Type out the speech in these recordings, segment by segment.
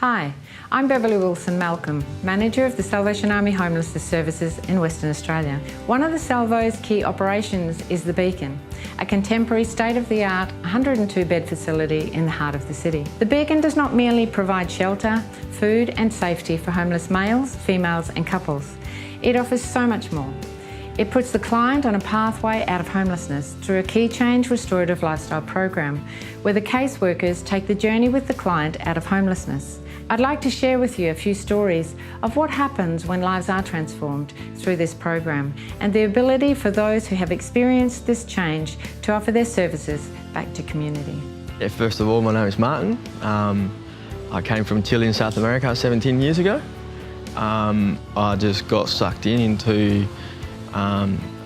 Hi, I'm Beverly Wilson-Malcolm, Manager of the Salvation Army Homelessness Services in Western Australia. One of the Salvo's key operations is the Beacon, a contemporary state-of-the-art 102-bed facility in the heart of the city. The Beacon does not merely provide shelter, food and safety for homeless males, females and couples. It offers so much more. It puts the client on a pathway out of homelessness through a key change restorative lifestyle program, where the caseworkers take the journey with the client out of homelessness. I'd like to share with you a few stories of what happens when lives are transformed through this program, and the ability for those who have experienced this change to offer their services back to community. Yeah, first of all, my name is Martin. I came from Chile in South America 17 years ago. I just got sucked into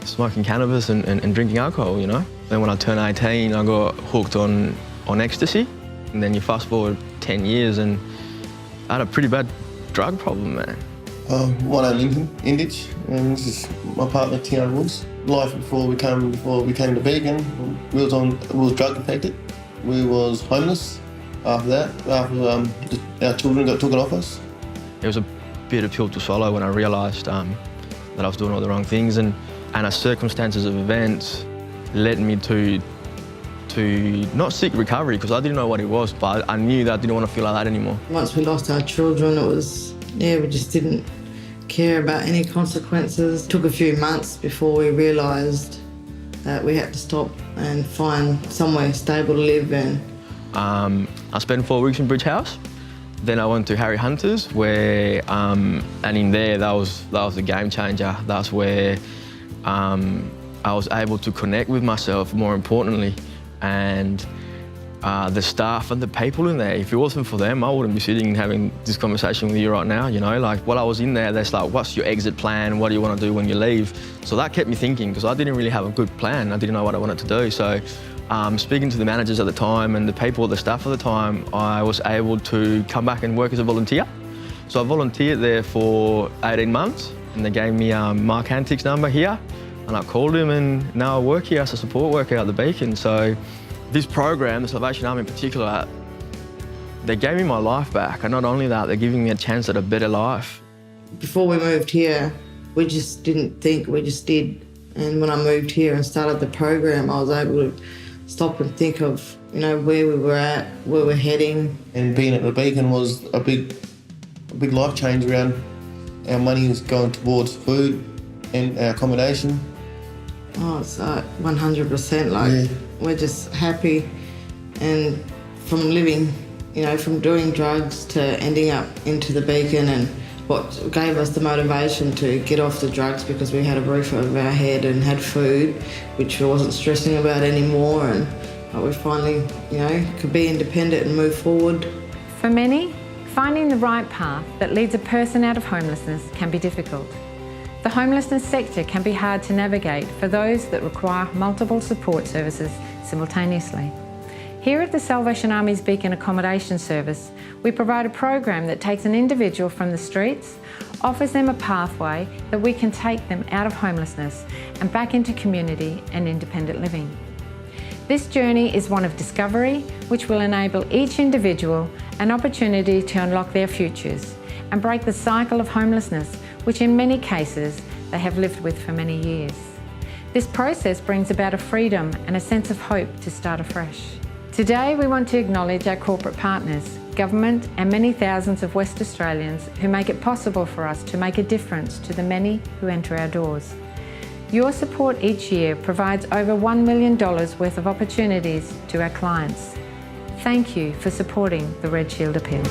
smoking cannabis and drinking alcohol, you know. Then when I turned 18, I got hooked on ecstasy. And then you fast forward 10 years and I had a pretty bad drug problem, man. My name's Indich, and this is my partner, Tiana Woods. Life before we came to Beacon, we was drug affected. We was homeless after that, after our children got taken off us. It was a bitter pill to swallow when I realised that I was doing all the wrong things, and the circumstances of events led me to not seek recovery, because I didn't know what it was, but I knew that I didn't want to feel like that anymore. Once we lost our children, it was, we just didn't care about any consequences. It took a few months before we realised that we had to stop and find somewhere stable to live in. I spent 4 weeks in Bridge House. Then I went to Harry Hunter's, where, and in there, that was a game changer. That's where I was able to connect with myself, more importantly, and the staff and the people in there. If it wasn't for them, I wouldn't be sitting and having this conversation with you right now, you know? Like, while I was in there, they're like, what's your exit plan? What do you want to do when you leave? So that kept me thinking, because I didn't really have a good plan. I didn't know what I wanted to do. So speaking to the managers at the time and the people, the staff at the time, I was able to come back and work as a volunteer. So I volunteered there for 18 months, and they gave me Mark Antick's number here, and I called him, and now I work here as a support worker at the Beacon. So this program, the Salvation Army in particular, they gave me my life back, and not only that, they're giving me a chance at a better life. Before we moved here, we just didn't think, we just did. And when I moved here and started the program, I was able to stop and think of, where we were at, where we're heading. And being at the Beacon was a big life change around. Our money is going towards food and our accommodation. Oh, it's 100%, we're just happy. And from living, from doing drugs to ending up into the Beacon, and what gave us the motivation to get off the drugs, because we had a roof over our head and had food, which we wasn't stressing about anymore, and we finally, could be independent and move forward. For many, finding the right path that leads a person out of homelessness can be difficult. The homelessness sector can be hard to navigate for those that require multiple support services simultaneously. Here at the Salvation Army's Beacon Accommodation Service, we provide a program that takes an individual from the streets, offers them a pathway that we can take them out of homelessness and back into community and independent living. This journey is one of discovery, which will enable each individual an opportunity to unlock their futures and break the cycle of homelessness, which in many cases they have lived with for many years. This process brings about a freedom and a sense of hope to start afresh. Today we want to acknowledge our corporate partners, government and many thousands of West Australians who make it possible for us to make a difference to the many who enter our doors. Your support each year provides over $1 million worth of opportunities to our clients. Thank you for supporting the Red Shield Appeal.